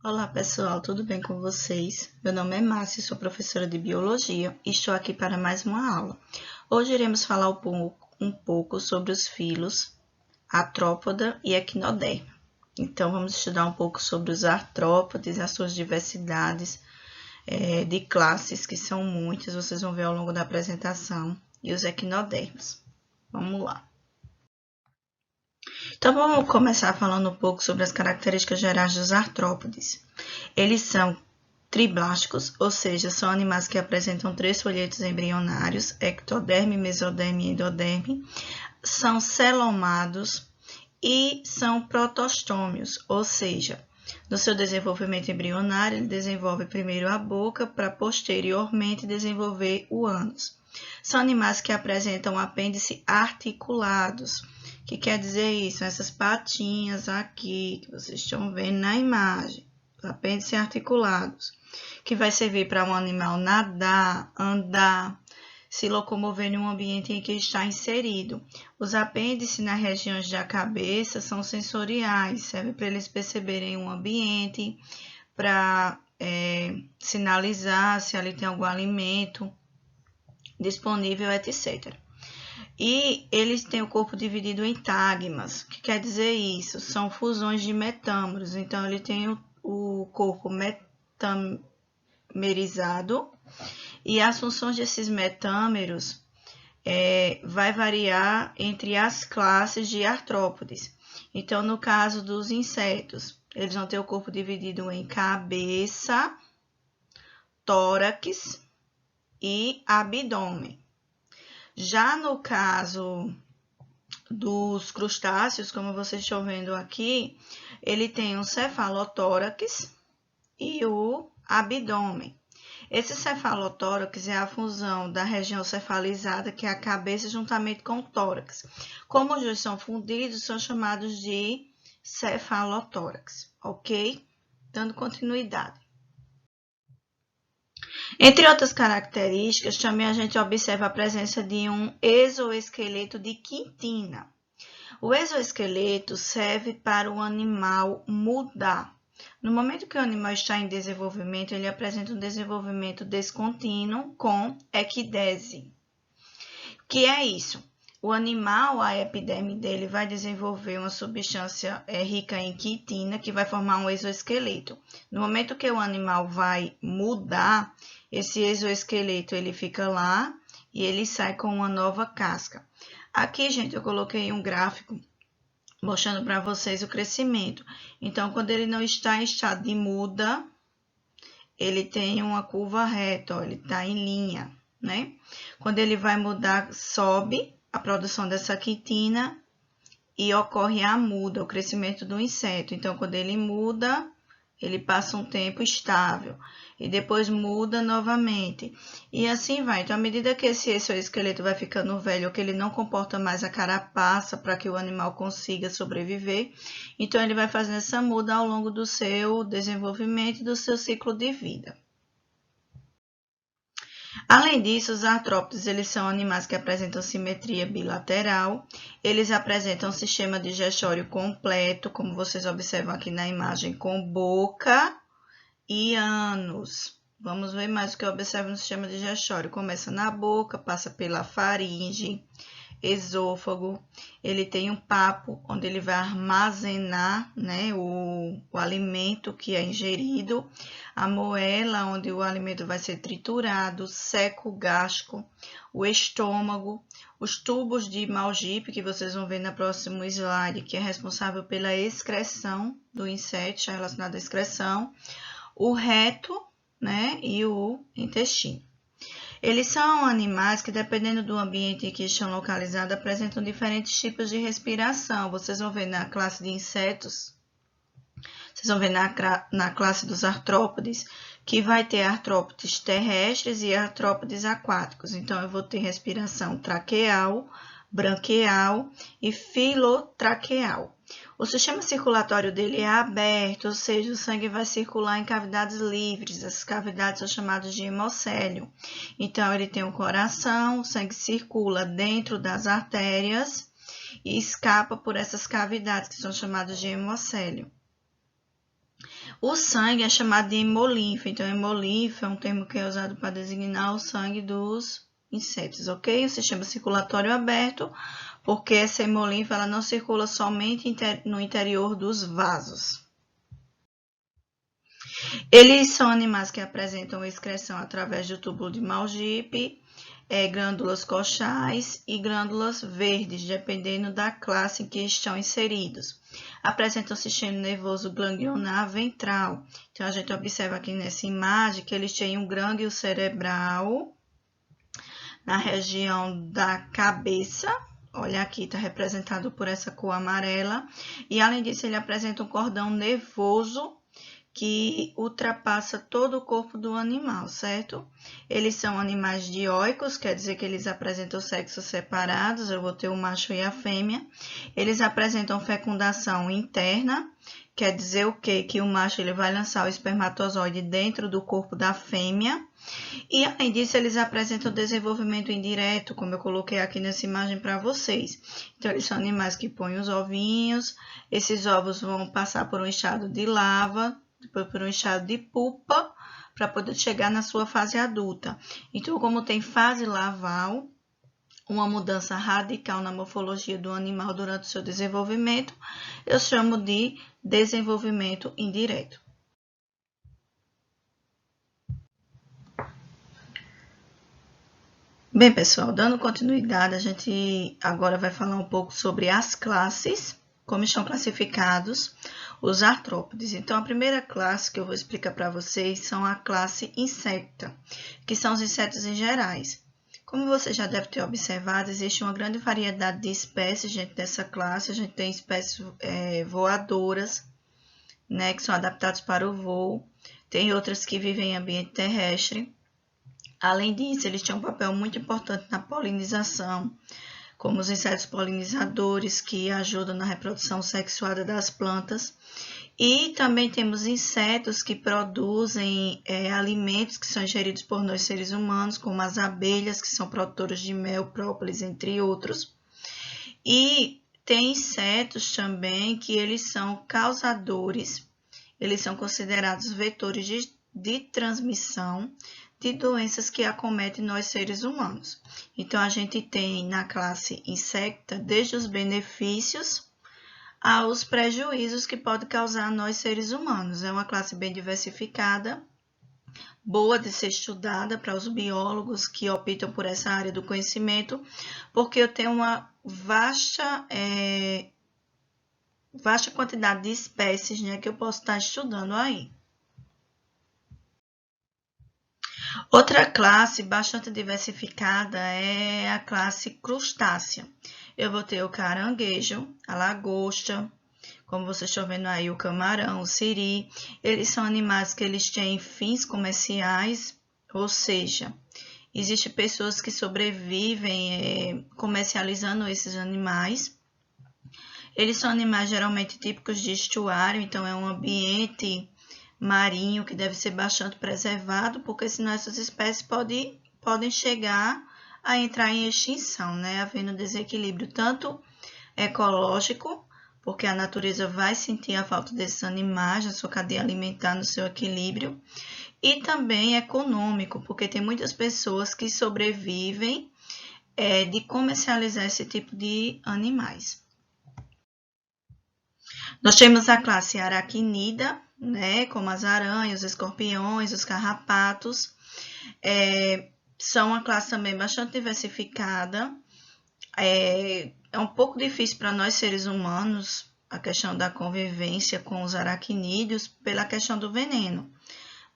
Olá pessoal, tudo bem com vocês? Meu nome é Márcia, sou professora de Biologia e estou aqui para mais uma aula. Hoje iremos falar um pouco sobre os filos artrópoda e equinoderma. Então vamos estudar um pouco sobre os artrópodes e as suas diversidades de classes, que são muitas, vocês vão ver ao longo da apresentação, e os equinodermas. Vamos lá. Então vamos começar falando um pouco sobre as características gerais dos artrópodes. Eles são triblásticos, ou seja, são animais que apresentam 3 folhetos embrionários, ectoderme, mesoderme e endoderme, são celomados e são protostômios, ou seja, no seu desenvolvimento embrionário, ele desenvolve primeiro a boca para posteriormente desenvolver o ânus. São animais que apresentam apêndice articulados. O que quer dizer isso? Essas patinhas aqui que vocês estão vendo na imagem, apêndices articulados, que vai servir para um animal nadar, andar, se locomover em um ambiente em que está inserido. Os apêndices nas regiões da cabeça são sensoriais, servem para eles perceberem um ambiente, para sinalizar se ali tem algum alimento disponível, etc. E eles têm o corpo dividido em tagmas. O que quer dizer isso? São fusões de metâmeros. Então, ele tem o corpo metamerizado e as funções desses metâmeros vai variar entre as classes de artrópodes. Então, no caso dos insetos, eles vão ter o corpo dividido em cabeça, tórax e abdômen. Já no caso dos crustáceos, como vocês estão vendo aqui, ele tem o cefalotórax e o abdômen. Esse cefalotórax é a fusão da região cefalizada, que é a cabeça, juntamente com o tórax. Como os dois são fundidos, são chamados de cefalotórax, ok? Dando continuidade. Entre outras características, também a gente observa a presença de um exoesqueleto de quitina. O exoesqueleto serve para o animal mudar. No momento que o animal está em desenvolvimento, ele apresenta um desenvolvimento descontínuo com equidese. O que é isso? O animal, a epiderme dele vai desenvolver uma substância rica em quitina, que vai formar um exoesqueleto. No momento que o animal vai mudar, esse exoesqueleto ele fica lá e ele sai com uma nova casca. Aqui, gente, eu coloquei um gráfico mostrando para vocês o crescimento. Então, quando ele não está em estado de muda, ele tem uma curva reta, ó, ele está em linha, né? Quando ele vai mudar, sobe a produção dessa quitina e ocorre a muda, o crescimento do inseto. Então, quando ele muda, ele passa um tempo estável e depois muda novamente. E assim vai. Então, à medida que esse exoesqueleto vai ficando velho, ou que ele não comporta mais a carapaça para que o animal consiga sobreviver, então ele vai fazendo essa muda ao longo do seu desenvolvimento e do seu ciclo de vida. Além disso, os artrópodes eles são animais que apresentam simetria bilateral, eles apresentam um sistema digestório completo, como vocês observam aqui na imagem, com boca e ânus. Vamos ver mais o que eu observo no sistema digestório. Começa na boca, passa pela faringe, esôfago, ele tem um papo onde ele vai armazenar, né, o alimento que é ingerido, a moela onde o alimento vai ser triturado, seco gástrico, o estômago, os tubos de Malgip, que vocês vão ver no próximo slide, que é responsável pela excreção do inseto, está relacionado à excreção, o reto, né, e o intestino. Eles são animais que, dependendo do ambiente em que estão localizados, apresentam diferentes tipos de respiração. Vocês vão ver na classe de insetos, vocês vão ver na classe dos artrópodes, que vai ter artrópodes terrestres e artrópodes aquáticos. Então, eu vou ter respiração traqueal, branquial e filotraqueal. O sistema circulatório dele é aberto, ou seja, o sangue vai circular em cavidades livres. Essas cavidades são chamadas de hemocélio. Então, ele tem um coração, o sangue circula dentro das artérias e escapa por essas cavidades, que são chamadas de hemocélio. O sangue é chamado de hemolinfa, então hemolinfa é um termo que é usado para designar o sangue dos insetos, ok? O sistema circulatório aberto, porque essa hemolinfa ela não circula somente no interior dos vasos. Eles são animais que apresentam excreção através do túbulo de Maulgipe, glândulas coxais e glândulas verdes, dependendo da classe em que estão inseridos. Apresentam sistema nervoso ganglionar ventral. Então, a gente observa aqui nessa imagem que eles têm um gânglio cerebral na região da cabeça. Olha aqui, está representado por essa cor amarela. E, além disso, ele apresenta um cordão nervoso que ultrapassa todo o corpo do animal, certo? Eles são animais dioicos, quer dizer que eles apresentam sexos separados, eu vou ter o macho e a fêmea. Eles apresentam fecundação interna, quer dizer o quê? Que o macho ele vai lançar o espermatozoide dentro do corpo da fêmea. E, além disso, eles apresentam desenvolvimento indireto, como eu coloquei aqui nessa imagem para vocês. Então, eles são animais que põem os ovinhos, esses ovos vão passar por um estado de larva, depois por um estado de pupa, para poder chegar na sua fase adulta. Então, como tem fase larval, uma mudança radical na morfologia do animal durante o seu desenvolvimento, eu chamo de desenvolvimento indireto. Bem, pessoal, dando continuidade, a gente agora vai falar um pouco sobre as classes, como estão classificados os artrópodes. Então, a primeira classe que eu vou explicar para vocês são a classe insecta, que são os insetos em gerais. Como você já deve ter observado, existe uma grande variedade de espécies dentro dessa classe. A gente tem espécies voadoras, né, que são adaptadas para o voo. Tem outras que vivem em ambiente terrestre. Além disso, eles têm um papel muito importante na polinização, como os insetos polinizadores, que ajudam na reprodução sexuada das plantas. E também temos insetos que produzem alimentos que são ingeridos por nós seres humanos, como as abelhas, que são produtoras de mel, própolis, entre outros. E tem insetos também que eles são causadores, eles são considerados vetores de transmissão de doenças que acometem nós seres humanos. Então, a gente tem na classe insecta desde os benefícios aos prejuízos que pode causar a nós seres humanos. É uma classe bem diversificada, boa de ser estudada para os biólogos que optam por essa área do conhecimento, porque eu tenho uma vasta quantidade de espécies, né, que eu posso estar estudando aí. Outra classe bastante diversificada é a classe crustácea. Eu vou ter o caranguejo, a lagosta, como vocês estão vendo aí, o camarão, o siri. Eles são animais que eles têm fins comerciais, ou seja, existem pessoas que sobrevivem comercializando esses animais. Eles são animais geralmente típicos de estuário, então é um ambiente marinho que deve ser bastante preservado, porque senão essas espécies podem chegar a entrar em extinção, né? Havendo desequilíbrio tanto ecológico, porque a natureza vai sentir a falta desses animais na sua cadeia alimentar, no seu equilíbrio, e também econômico, porque tem muitas pessoas que sobrevivem de comercializar esse tipo de animais. Nós temos a classe aracnida, né, como as aranhas, os escorpiões, os carrapatos. São uma classe também bastante diversificada. É um pouco difícil para nós seres humanos a questão da convivência com os aracnídeos pela questão do veneno.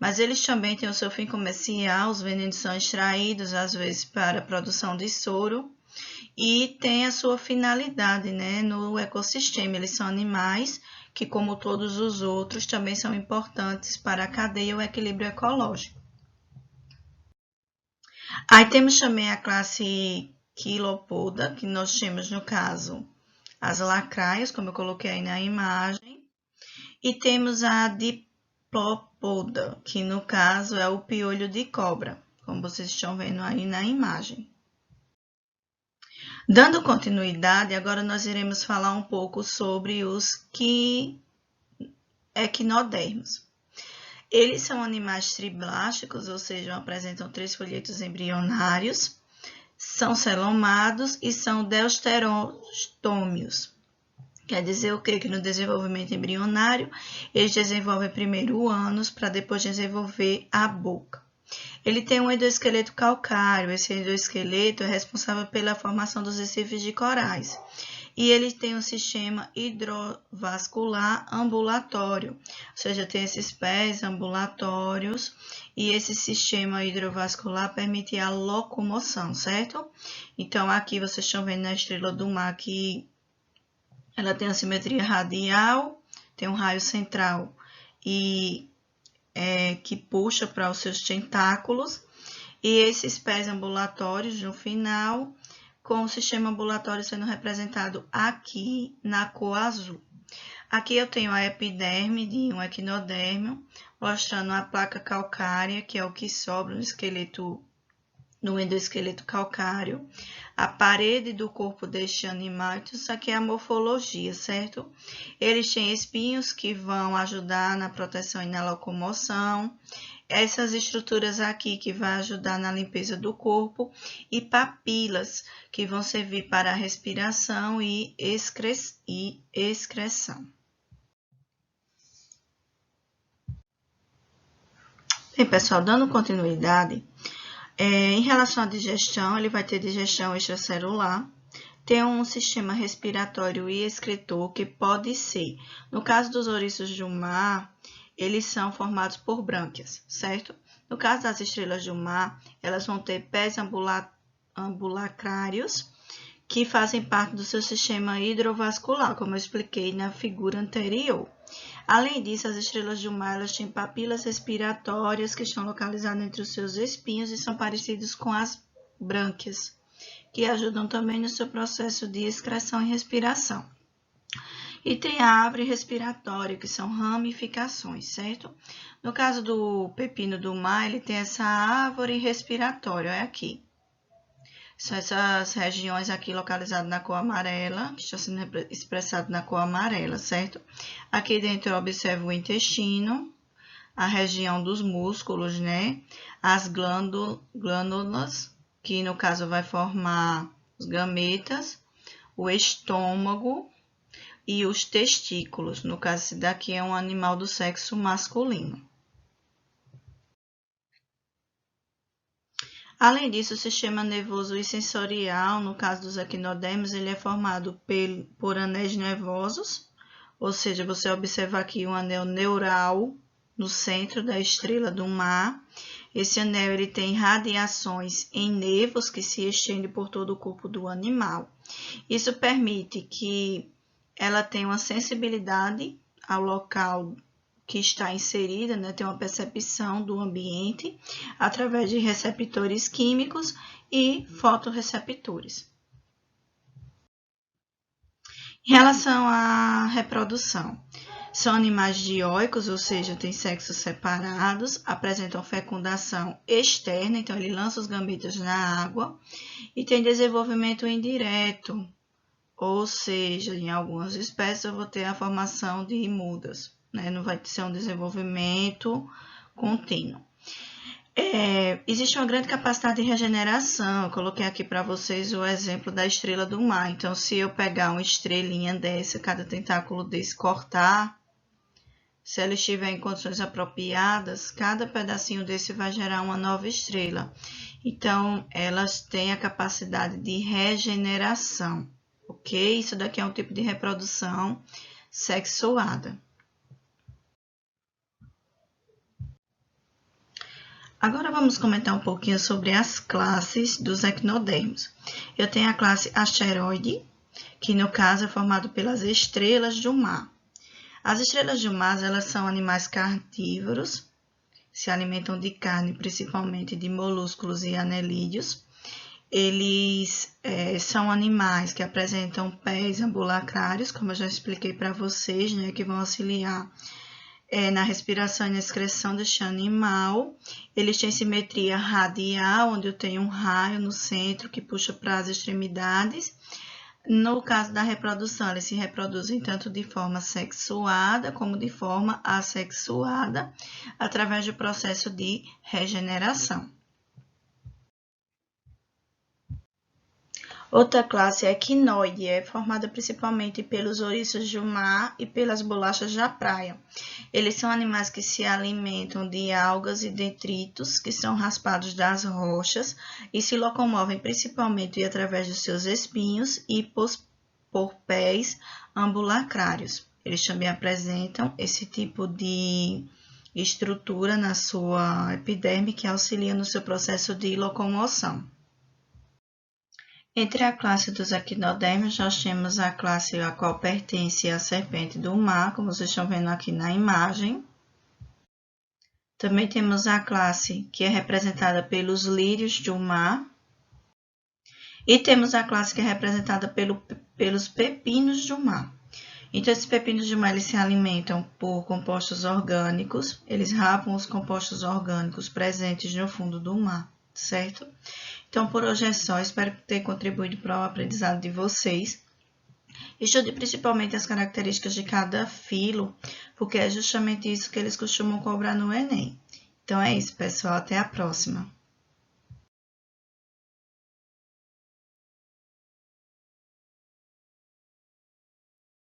Mas eles também têm o seu fim comercial, os venenos são extraídos às vezes para a produção de soro e tem a sua finalidade, né, no ecossistema. Eles são animais que, como todos os outros, também são importantes para a cadeia e o equilíbrio ecológico. Aí temos também a classe quilopoda, que nós temos, no caso, as lacraias, como eu coloquei aí na imagem. E temos a diplopoda, que no caso é o piolho de cobra, como vocês estão vendo aí na imagem. Dando continuidade, agora nós iremos falar um pouco sobre os equinodermos. Eles são animais triblásticos, ou seja, apresentam 3 folhetos embrionários, são celomados e são deuterostômios. Quer dizer o quê? Que no desenvolvimento embrionário, eles desenvolvem primeiro o ânus para depois desenvolver a boca. Ele tem um endoesqueleto calcário. Esse endoesqueleto é responsável pela formação dos recifes de corais. E ele tem um sistema hidrovascular ambulatório, ou seja, tem esses pés ambulatórios e esse sistema hidrovascular permite a locomoção, certo? Então, aqui vocês estão vendo na estrela do mar que ela tem a simetria radial, tem um raio central e que puxa para os seus tentáculos, e esses pés ambulatórios no final, com o sistema ambulatório sendo representado aqui na cor azul. Aqui eu tenho a epiderme de um equinodérmio, mostrando a placa calcária, que é o que sobra no endoesqueleto calcário, a parede do corpo deste animal. Então, isso aqui é a morfologia, certo? Eles têm espinhos que vão ajudar na proteção e na locomoção. Essas estruturas aqui que vão ajudar na limpeza do corpo. E papilas, que vão servir para a respiração e excreção. Bem, pessoal, dando continuidade, em relação à digestão, ele vai ter digestão extracelular, tem um sistema respiratório e excretor que pode ser, no caso dos ouriços do mar, eles são formados por brânquias, certo? No caso das estrelas do mar, elas vão ter pés ambulacrários, que fazem parte do seu sistema hidrovascular, como eu expliquei na figura anterior. Além disso, as estrelas do mar elas têm papilas respiratórias que estão localizadas entre os seus espinhos e são parecidos com as brânquias, que ajudam também no seu processo de excreção e respiração. E tem a árvore respiratória, que são ramificações, certo? No caso do pepino do mar, ele tem essa árvore respiratória, é aqui. São essas regiões aqui localizadas na cor amarela, que está sendo expressado na cor amarela, certo? Aqui dentro eu observo o intestino, a região dos músculos, né? As glândulas, que no caso vai formar os gametas, o estômago e os testículos. No caso, esse daqui é um animal do sexo masculino. Além disso, o sistema nervoso e sensorial, no caso dos equinodérmicos, ele é formado por anéis nervosos, ou seja, você observa aqui um anel neural no centro da estrela do mar. Esse anel ele tem radiações em nervos que se estendem por todo o corpo do animal. Isso permite que ela tenha uma sensibilidade ao local que está inserida, né, tem uma percepção do ambiente através de receptores químicos e fotorreceptores. Em relação à reprodução, são animais dioicos, ou seja, têm sexos separados, apresentam fecundação externa, então ele lança os gametas na água, e tem desenvolvimento indireto, ou seja, em algumas espécies eu vou ter a formação de mudas. Não vai ser um desenvolvimento contínuo. Existe uma grande capacidade de regeneração. Eu coloquei aqui para vocês o exemplo da estrela do mar. Então, se eu pegar uma estrelinha dessa, cada tentáculo desse cortar, se ela estiver em condições apropriadas, cada pedacinho desse vai gerar uma nova estrela. Então, elas têm a capacidade de regeneração, ok? Isso daqui é um tipo de reprodução sexuada. Agora vamos comentar um pouquinho sobre as classes dos equinodérmicos. Eu tenho a classe asteroide, que no caso é formado pelas estrelas do mar. As estrelas do mar, elas são animais carnívoros, se alimentam de carne, principalmente de molúsculos e anelídeos. Eles são animais que apresentam pés ambulacrários, como eu já expliquei para vocês, né, que vão auxiliar na respiração e na excreção deste animal. Eles têm simetria radial, onde eu tenho um raio no centro que puxa para as extremidades. No caso da reprodução, eles se reproduzem tanto de forma sexuada como de forma assexuada, através do processo de regeneração. Outra classe é equinoide, é formada principalmente pelos ouriços do mar e pelas bolachas da praia. Eles são animais que se alimentam de algas e detritos que são raspados das rochas e se locomovem principalmente através dos seus espinhos e por pés ambulacrários. Eles também apresentam esse tipo de estrutura na sua epiderme que auxilia no seu processo de locomoção. Entre a classe dos equinodermos, nós temos a classe a qual pertence a serpente do mar, como vocês estão vendo aqui na imagem. Também temos a classe que é representada pelos lírios do mar. E temos a classe que é representada pelos pepinos do mar. Então, esses pepinos do mar eles se alimentam por compostos orgânicos, eles rapam os compostos orgânicos presentes no fundo do mar, certo? Então, por hoje é só. Espero ter contribuído para o aprendizado de vocês. Estude principalmente as características de cada filo, porque é justamente isso que eles costumam cobrar no Enem. Então, é isso, pessoal. Até a próxima.